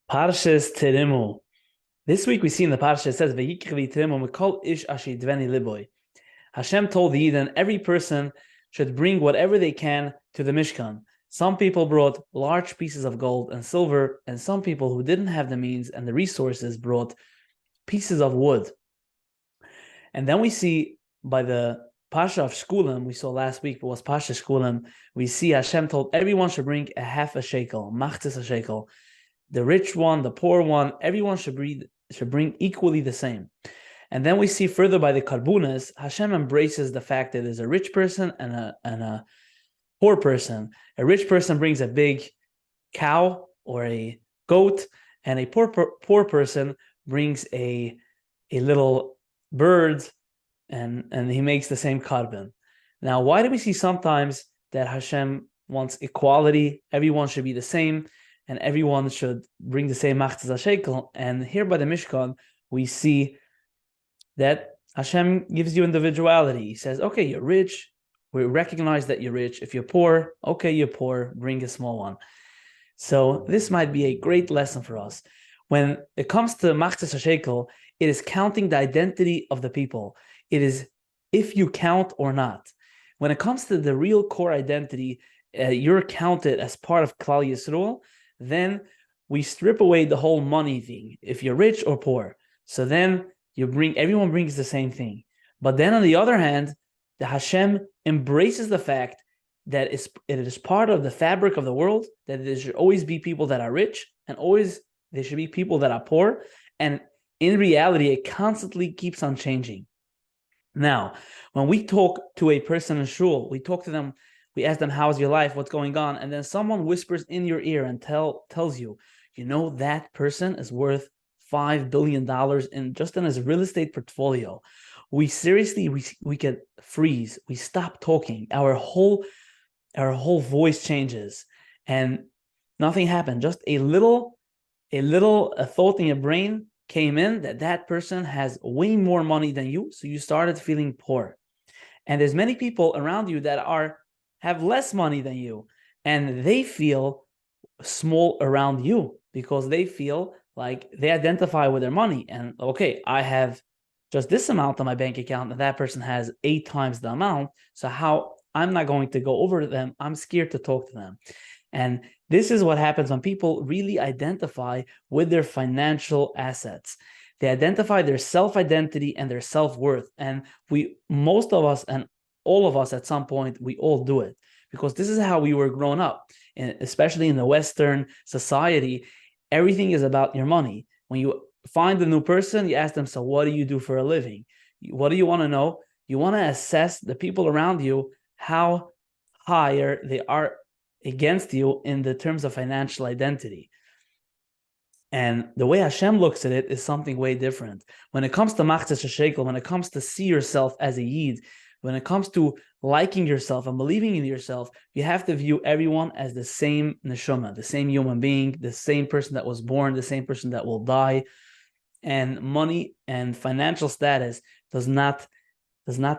Parshas Terimu. This week we see in the Parsha it says, "Vayikri Terimu mikol ish asher yidveni liboy." Hashem told the Eden every person should bring whatever they can to the Mishkan. Some people brought large pieces of gold and silver, and some people who didn't have the means and the resources brought pieces of wood. And then we see by the Pasha of Shkulim, we saw last week, but was Pasha Shkulim, we see Hashem told everyone should bring a half a shekel, machzis a shekel. The rich one, the poor one, everyone should bring equally the same. And then we see further by the karbunas, Hashem embraces the fact that there's a rich person and a poor person. A rich person brings a big cow or a goat, and a poor person brings a little bird, and he makes the same carbon. Now, why do we see sometimes that Hashem wants equality? Everyone should be the same, and everyone should bring the same machzis shekel. And here by the Mishkan, we see that Hashem gives you individuality. He says, okay, you're rich. We recognize that you're rich. If you're poor, okay, you're poor. Bring a small one. So this might be a great lesson for us. When it comes to machzis shekel, it is counting the identity of the people. It is if you count or not. When it comes to the real core identity, you're counted as part of Klal Yisrael, then we strip away the whole money thing, if you're rich or poor. So then everyone brings the same thing. But then on the other hand, the Hashem embraces the fact that it is part of the fabric of the world, that there should always be people that are rich, and always there should be people that are poor. And in reality, it constantly keeps on changing. Now, when we talk to a person in shul, we talk to them, we ask them, how's your life, what's going on? And then someone whispers in your ear and tells you, that person is worth $5 billion in his real estate portfolio. We seriously, we get freeze. We stop talking. Our whole voice changes, and nothing happened. Just a little thought in your brain came in that person has way more money than you, so you started feeling poor. And there's many people around you that have less money than you, and they feel small around you because they feel like they identify with their money. And okay, I have just this amount on my bank account, and that person has 8 times the amount. So I'm not going to go over to them. I'm scared to talk to them. And this is what happens when people really identify with their financial assets. They identify their self-identity and their self-worth. And most of us and all of us at some point, we all do it because this is how we were grown up. And especially in the Western society, everything is about your money. When you find a new person, you ask them, so what do you do for a living? What do you want to know? You want to assess the people around you, how higher they are against you in the terms of financial identity. And the way Hashem looks at it is something way different. When it comes to machzis shekel, when it comes to see yourself as a yid, when it comes to liking yourself and believing in yourself, you have to view everyone as the same neshama, the same human being, the same person that was born, the same person that will die. And money and financial status does not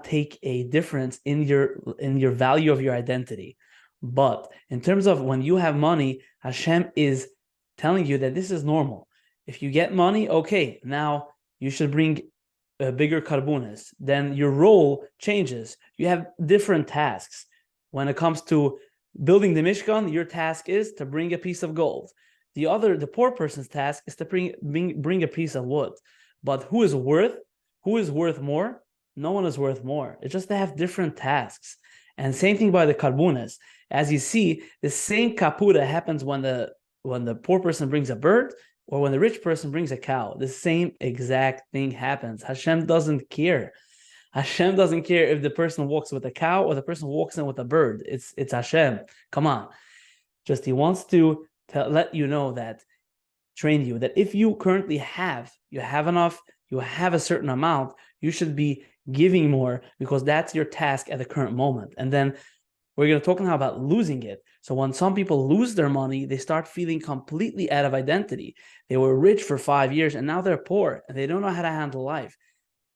take a difference in your value of your identity. But in terms of when you have money, Hashem is telling you that this is normal. If you get money, okay, now you should bring a bigger karbunas. Then your role changes. You have different tasks. When it comes to building the Mishkan, your task is to bring a piece of gold. The poor person's task is to bring a piece of wood. But who is worth more? No one is worth more. It's just they have different tasks. And same thing by the karbunas. As you see, the same kapuda happens when the poor person brings a bird or when the rich person brings a cow. The same exact thing happens. Hashem doesn't care. Hashem doesn't care if the person walks with a cow or the person walks in with a bird. It's Hashem. Come on. Just he wants to let you know that, train you, that if you currently have enough, you have a certain amount, you should be giving more because that's your task at the current moment. And then we're going to talk now about losing it. So when some people lose their money, they start feeling completely out of identity. They were rich for 5 years and now they're poor and they don't know how to handle life.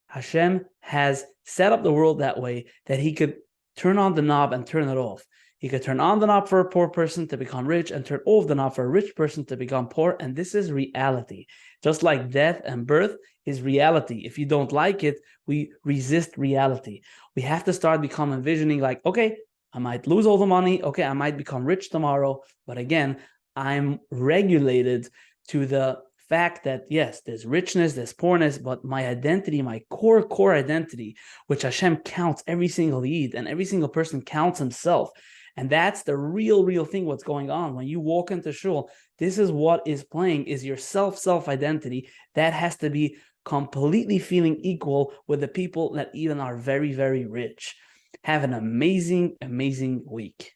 Hashem has set up the world that way that he could turn on the knob and turn it off. You could turn on the knob for a poor person to become rich and turn off the knob for a rich person to become poor. And this is reality. Just like death and birth is reality. If you don't like it, we resist reality. We have to start becoming envisioning like, okay, I might lose all the money. Okay, I might become rich tomorrow. But again, I'm regulated to the fact that yes, there's richness, there's poorness, but my identity, my core identity, which Hashem counts every single Yid, and every single person counts himself. And that's the real thing, what's going on. When you walk into shul, this is what is playing, is your self identity. That has to be completely feeling equal with the people that even are very rich. Have an amazing week.